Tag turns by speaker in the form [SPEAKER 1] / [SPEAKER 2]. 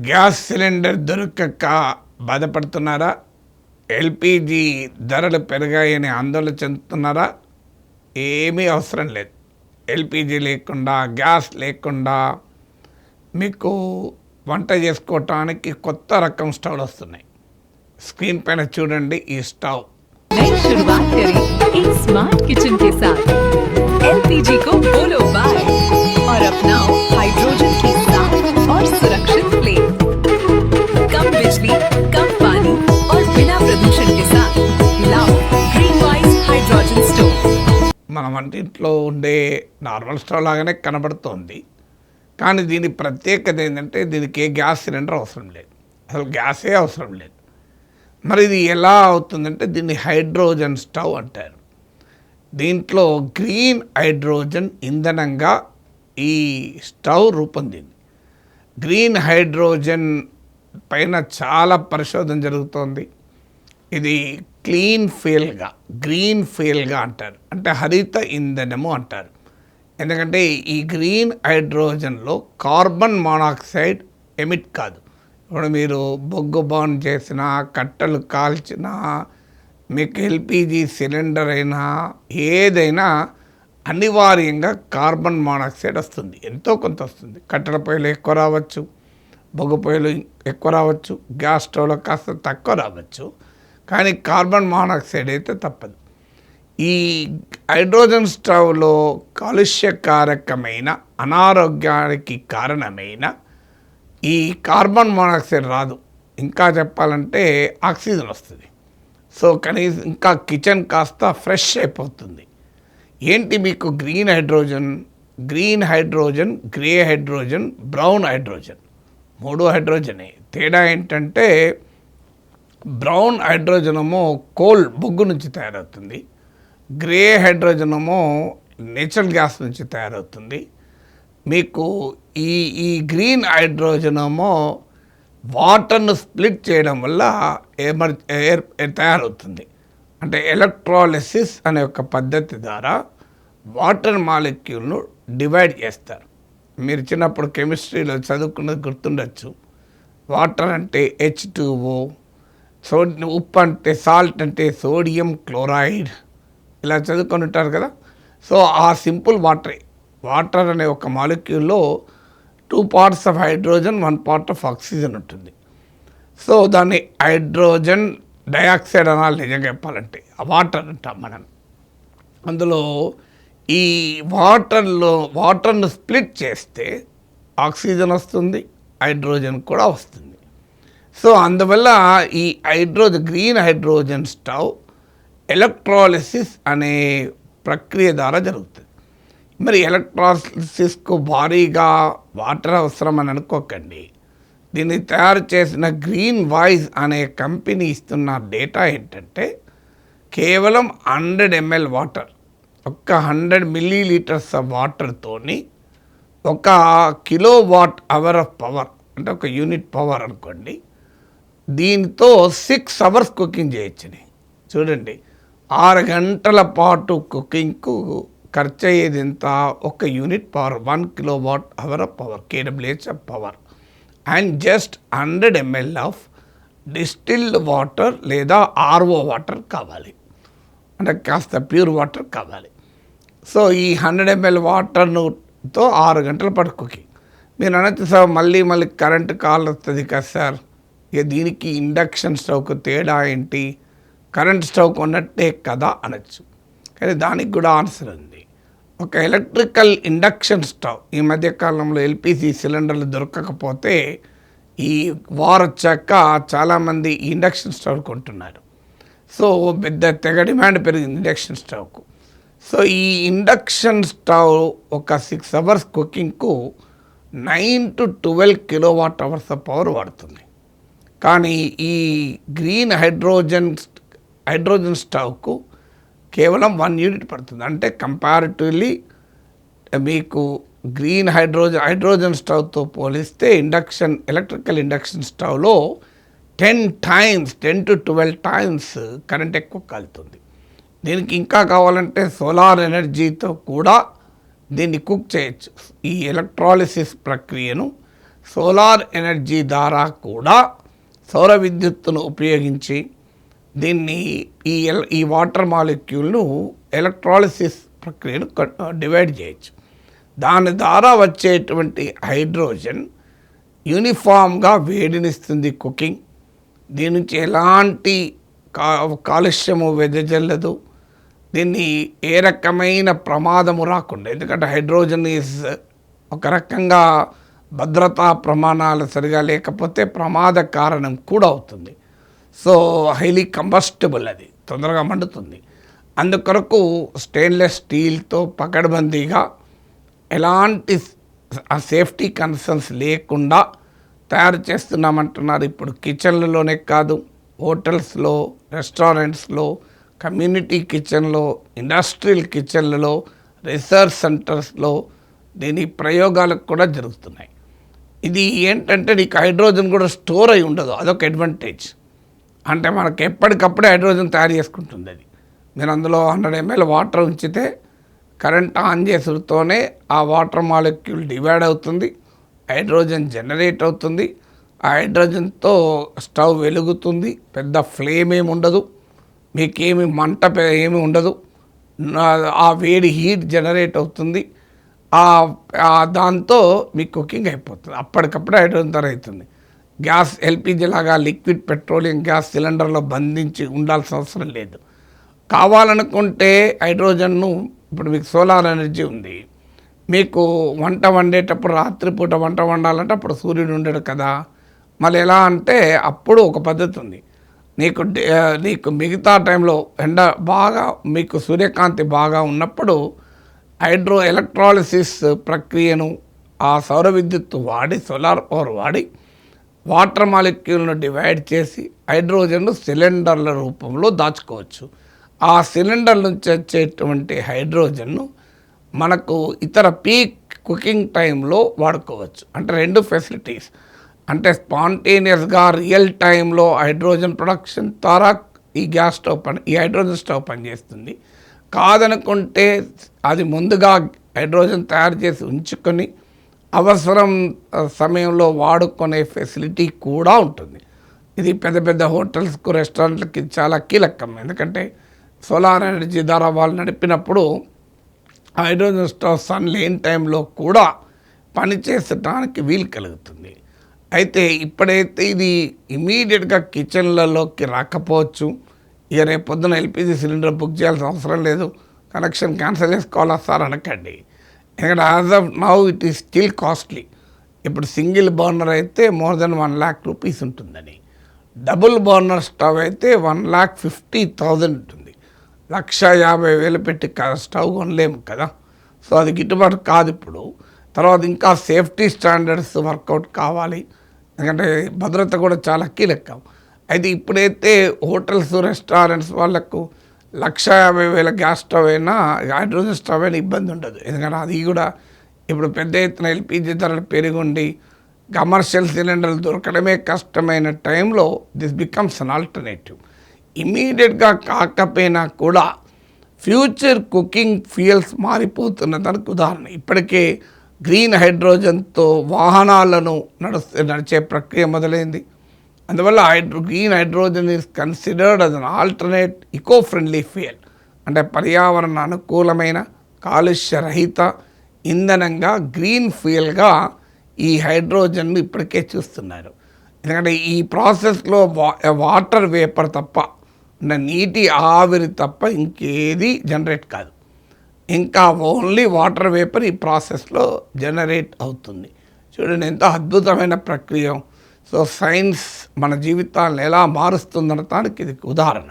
[SPEAKER 1] Gas cylinder దొరకక బాధపడుతున్నారా? LPG ధరలు పెరిగాయని ఆందోళన చెందుతున్నారా? ఏమీ అవసరం లేదు. ఎల్పిజి లేకుండా, గ్యాస్ లేకుండా మీకు వంట చేసుకోవటానికి కొత్త రకం స్టవ్లు వస్తున్నాయి. స్క్రీన్ పైన చూడండి ఈ స్టవ్.
[SPEAKER 2] शुरुआत करें एक स्मार्ट किचन के साथ। एलपीजी को बोलो बाय और अपनाओ हाइड्रोजन की साफ और सुरक्षित फ्लेम। कम बिजली, कम पानी और बिना प्रदूषण के साथ लाओ ग्रीन वाइज हाइड्रोजन स्टोव।
[SPEAKER 1] మన వంటింట్లో ఉండే నార్మల్ స్టవ్ లాగానే కనబడుతోంది, కానీ దీని ప్రత్యేకత ఏంటంటే దీనికి ఏ గ్యాస్ సిలిండర్ అవసరం లేదు, అసలు గ్యాసే అవసరం లేదు. మరి ఇది ఎలా అవుతుందంటే దీన్ని హైడ్రోజన్ స్టవ్ అంటారు. దీంట్లో గ్రీన్ హైడ్రోజన్ ఇంధనంగా ఈ స్టవ్ రూపొందింది. గ్రీన్ హైడ్రోజన్ పైన చాలా పరిశోధన జరుగుతోంది. ఇది గ్రీన్ ఫెయిల్గా అంటారు, అంటే హరిత ఇంధనము అంటారు. ఎందుకంటే ఈ గ్రీన్ హైడ్రోజన్లో కార్బన్ మోనాక్సైడ్ ఎమిట్ కాదు. ఇప్పుడు మీరు బొగ్గు బాన్ చేసినా, కట్టెలు కాల్చినా, మీకు ఎల్పిజి సిలిండర్ అయినా ఏదైనా అనివార్యంగా కార్బన్ మోనాక్సైడ్ వస్తుంది, ఎంతో కొంత వస్తుంది. కట్టెల పొయ్యిలు ఎక్కువ రావచ్చు, బొగ్గు పొయ్యిలు ఎక్కువ రావచ్చు, గ్యాస్ స్టవ్లో కాస్త తక్కువ రావచ్చు, కానీ కార్బన్ మోనాక్సైడ్ అయితే తప్పదు. ఈ హైడ్రోజన్ స్టవ్లో కాలుష్యకారకమైన, అనారోగ్యానికి కారణమైన ఈ కార్బన్ మోనాక్సైడ్ రాదు. ఇంకా చెప్పాలంటే ఆక్సిజన్ వస్తుంది. సో కనీసం ఇంకా కిచెన్ కాస్త ఫ్రెష్ అయిపోతుంది. ఏంటి మీకు green hydrogen, grey hydrogen, brown hydrogen, 3 హైడ్రోజనే. తేడా ఏంటంటే బ్రౌన్ హైడ్రోజన్ ఏమో కోల్ బొగ్గు నుంచి తయారవుతుంది, గ్రే హైడ్రోజన్ ఏమో నేచురల్ గ్యాస్ నుంచి తయారవుతుంది. మీకు ఈ గ్రీన్ హైడ్రోజన్ ఏమో వాటర్ను స్ప్లిట్ చేయడం వల్ల తయారవుతుంది. అంటే ఎలక్ట్రాలిసిస్ అనే ఒక పద్ధతి ద్వారా వాటర్ మాలిక్యూల్ను డివైడ్ చేస్తారు. మీరు చిన్నప్పుడు కెమిస్ట్రీలో చదువుకున్నది గుర్తుండొచ్చు. వాటర్ అంటే H2O, ఉప్పు అంటే సాల్ట్ అంటే సోడియం క్లోరైడ్, ఇలా చదువుకొని ఉంటారు కదా. సో ఆ సింపుల్ వాటర్ అనే ఒక మాలిక్యూల్లో 2 parts of hydrogen, 1 part of oxygen ఉంటుంది. సో దాన్ని హైడ్రోజన్ డయాక్సైడ్ అనాలి నిజంగా చెప్పాలంటే. ఆ వాటర్ అంటాం మనం. అందులో ఈ వాటర్ను స్ప్లిట్ చేస్తే ఆక్సిజన్ వస్తుంది, హైడ్రోజన్ కూడా వస్తుంది. సో అందువల్ల ఈ గ్రీన్ హైడ్రోజన్ స్టవ్ ఎలక్ట్రాలిసిస్ అనే ప్రక్రియ ద్వారా జరుగుతుంది. మరి ఎలక్ట్రాలిసిస్కు భారీగా వాటర్ అవసరం అని అనుకోకండి. దీన్ని తయారు చేసిన గ్రీన్ వాయిస్ అనే కంపెనీ ఇస్తున్న డేటా ఏంటంటే కేవలం 100 ml వాటర్, 100 milliliters ఆఫ్ వాటర్తోని 1 kilowatt hour ఆఫ్ పవర్, అంటే 1 unit పవర్ అనుకోండి, దీంతో 6 hours కుకింగ్ చేయొచ్చని. చూడండి, 6 గంటల పాటు కుకింగ్కు ఖర్చు అయ్యేది ఎంత? 1 unit power, 1 kilowatt hour of power, kWh of power. And just 100 ml of distilled water లేదా RO వాటర్ కావాలి, అంటే కాస్త ప్యూర్ వాటర్ కావాలి. సో ఈ 100 ml వాటర్తో 6 గంటల పాటు కుకింగ్. మీరు అనొచ్చు సార్ మళ్ళీ కరెంటు కాల్ వస్తుంది కదా సార్, ఇక దీనికి ఇండక్షన్ స్టవ్కు తేడా ఏంటి? కరెంట్ స్టవ్ కొన్నట్టే కదా అనొచ్చు, కానీ దానికి కూడా ఆన్సర్ ఉంది. ఒక ఎలక్ట్రికల్ ఇండక్షన్ స్టవ్, ఈ మధ్యకాలంలో ఎల్పిజి సిలిండర్లు దొరకకపోతే ఈ వార్ వచ్చాక చాలామంది ఈ ఇండక్షన్ స్టవ్ కొంటున్నారు. సో పెద్ద తెగ డిమాండ్ పెరిగింది ఇండక్షన్ స్టవ్కు. సో ఈ ఇండక్షన్ స్టవ్ ఒక 6 hours కుకింగ్కు 9 to 12 kilowatt hours of power వాడుతుంది. కానీ ఈ గ్రీన్ హైడ్రోజన్ స్టవ్కు కేవలం 1 unit పడుతుంది. అంటే కంపారిటివ్లీ మీకు గ్రీన్ హైడ్రోజన్ స్టవ్తో పోలిస్తే ఎలక్ట్రికల్ ఇండక్షన్ స్టవ్లో 10 to 12 times కరెంట్ ఎక్కువ కాలుతుంది. దీనికి ఇంకా కావాలంటే సోలార్ ఎనర్జీతో కూడా దీన్ని కుక్ చేయొచ్చు. ఈ ఎలక్ట్రాలిసిస్ ప్రక్రియను సోలార్ ఎనర్జీ ద్వారా కూడా సౌర విద్యుత్తును ఉపయోగించి దీన్ని ఈ వాటర్ మాలిక్యూల్ను ఎలక్ట్రాలిసిస్ ప్రక్రియను డివైడ్ చేయొచ్చు. దాని ద్వారా వచ్చేటువంటి హైడ్రోజన్ యూనిఫామ్గా వేడినిస్తుంది కుకింగ్. దీని నుంచి ఎలాంటి కాలుష్యము వెదజల్లదు. దీన్ని ఏ రకమైన ప్రమాదము రాకుండా, ఎందుకంటే హైడ్రోజన్ ఈజ్ ఒక రకంగా భద్రతా ప్రమాణాలు సరిగా లేకపోతే ప్రమాద కారణం కూడా అవుతుంది. సో హైలీ కంబస్టబుల్, అది తొందరగా మండుతుంది. అందుకొరకు స్టెయిన్లెస్ స్టీల్తో పకడ్బందీగా ఎలాంటి సేఫ్టీ కన్సర్న్స్ లేకుండా తయారు చేస్తున్నామంటున్నారు. ఇప్పుడు కిచెన్లలోనే కాదు, హోటల్స్లో, రెస్టారెంట్స్లో, కమ్యూనిటీ కిచెన్లో, ఇండస్ట్రియల్ కిచెన్లలో, రీసెర్చ్ సెంటర్స్లో దీని ప్రయోగాలకు కూడా జరుగుతున్నాయి. ఇది ఏంటంటే నీకు హైడ్రోజన్ కూడా స్టోర్ అయి ఉండదు, అదొక అడ్వాంటేజ్. అంటే మనకు ఎప్పటికప్పుడే హైడ్రోజన్ తయారు చేసుకుంటుంది అది. మీరు అందులో 100 ml వాటర్ ఉంచితే కరెంట్ ఆన్ చేసుడుతోనే ఆ వాటర్ మాలిక్యూల్ డివైడ్ అవుతుంది, హైడ్రోజన్ జనరేట్ అవుతుంది. ఆ హైడ్రోజన్తో స్టవ్ వెలుగుతుంది, పెద్ద ఫ్లేమ్ ఏమి ఉండదు, మీకేమి మంట ఏమి ఉండదు. ఆ వేడి హీట్ జనరేట్ అవుతుంది, దాంతో మీ కుకింగ్ అయిపోతుంది. అప్పటికప్పుడే హైడ్రోజన్ తయారు అవుతుంది. గ్యాస్ ఎల్పిజి లాగా లిక్విడ్ పెట్రోలియం గ్యాస్ సిలిండర్లో బంధించి ఉండాల్సిన అవసరం లేదు. కావాలనుకుంటే హైడ్రోజన్ను, ఇప్పుడు మీకు సోలార్ ఎనర్జీ ఉంది, మీకు వంట వండేటప్పుడు రాత్రిపూట వంట వండాలంటే అప్పుడు సూర్యుడు ఉండడు కదా. మళ్ళీ ఎలా అంటే అప్పుడు ఒక పద్ధతి ఉంది. నీకు మిగతా టైంలో ఎండ బాగా, మీకు సూర్యకాంతి బాగా ఉన్నప్పుడు ఎలక్ట్రాలిసిస్ ప్రక్రియను ఆ సౌర విద్యుత్తు వాడి, సోలార్ పవర్ వాడి వాటర్ మాలిక్యూల్ను డివైడ్ చేసి హైడ్రోజన్ను సిలిండర్ల రూపంలో దాచుకోవచ్చు. ఆ సిలిండర్ నుంచి వచ్చేటువంటి హైడ్రోజన్ను మనకు ఇతర పీక్ కుకింగ్ టైంలో వాడుకోవచ్చు. అంటే 2 ఫెసిలిటీస్, అంటే స్పాంటేనియస్గా రియల్ టైంలో హైడ్రోజన్ ప్రొడక్షన్ ద్వారా ఈ హైడ్రోజన్ స్టవ్ పనిచేస్తుంది. కాదనుకుంటే అది ముందుగా హైడ్రోజన్ తయారు చేసి ఉంచుకొని అవసరం సమయంలో వాడుకునే ఫెసిలిటీ కూడా ఉంటుంది. ఇది పెద్ద పెద్ద హోటల్స్కు, రెస్టారెంట్లకి చాలా కీలకం. ఎందుకంటే సోలార్ ఎనర్జీ ద్వారా వాళ్ళు నడిపినప్పుడు హైడ్రోజన్ స్టవ్ సన్ లేని టైంలో కూడా పనిచేసడానికి వీలు కలుగుతుంది. అయితే ఇప్పుడైతే ఇది ఇమీడియట్గా కిచెన్లలోకి రాకపోవచ్చు. ఇక రేపు పొద్దున ఎల్పిజి సిలిండర్ బుక్ చేయాల్సిన అవసరం లేదు, కనెక్షన్ క్యాన్సిల్ చేసుకోవాలా సార్ అనకండి. ఎందుకంటే as of now it is still costly. ఇప్పుడు సింగిల్ బర్నర్ అయితే మోర్ దెన్ 1 lakh రూపీస్ ఉంటుందని, డబుల్ బర్నర్ స్టవ్ అయితే 1,50,000 ఉంటుంది. 1,50,000 పెట్టి స్టవ్ కొనలేము కదా. సో అది గిట్టుబాటు కాదు ఇప్పుడు. తర్వాత ఇంకా సేఫ్టీ స్టాండర్డ్స్ వర్కౌట్ కావాలి, ఎందుకంటే భద్రత కూడా చాలా కీలకం. అయితే ఇప్పుడైతే హోటల్స్, రెస్టారెంట్స్ వాళ్ళకు 1,50,000 గ్యాస్ స్టవ్ అయినా, హైడ్రోజన్ స్టవ్ అయినా ఇబ్బంది ఉండదు. ఎందుకంటే అది కూడా ఇప్పుడు పెద్ద ఎత్తున ఎల్పిజి ధరలు పెరిగి కమర్షియల్ సిలిండర్లు దొరకడమే కష్టమైన టైంలో దిస్ బికమ్స్ అన్ ఆల్టర్నేటివ్. ఇమీడియట్గా కాకపోయినా కూడా ఫ్యూచర్ కుకింగ్ ఫ్యూయల్స్ మారిపోతున్న దానికి ఉదాహరణ. ఇప్పటికే గ్రీన్ హైడ్రోజన్తో వాహనాలను నడిచే ప్రక్రియ మొదలైంది. అందువల్ల green hydrogen is considered us an alternate eco friendly fuel. అంటే పర్యావరణ అనుకూలమైన, కాలుష్యరహిత ఇంధనంగా, గ్రీన్ ఫ్యూయల్గా ఈ హైడ్రోజన్ను ఇప్పటికే చూస్తున్నారు. ఎందుకంటే ఈ ప్రాసెస్లో వాటర్ వేపర్ తప్ప, అంటే నీటి ఆవిరి తప్ప ఇంకేది జనరేట్ కాదు. ఇంకా ఓన్లీ వాటర్ వేపర్ ఈ ప్రాసెస్లో జనరేట్ అవుతుంది. చూడండి ఎంత అద్భుతమైన ప్రక్రియ. సో సైన్స్ మన జీవితాలను ఎలా మారుస్తుందనటానికి ఇది ఉదాహరణ.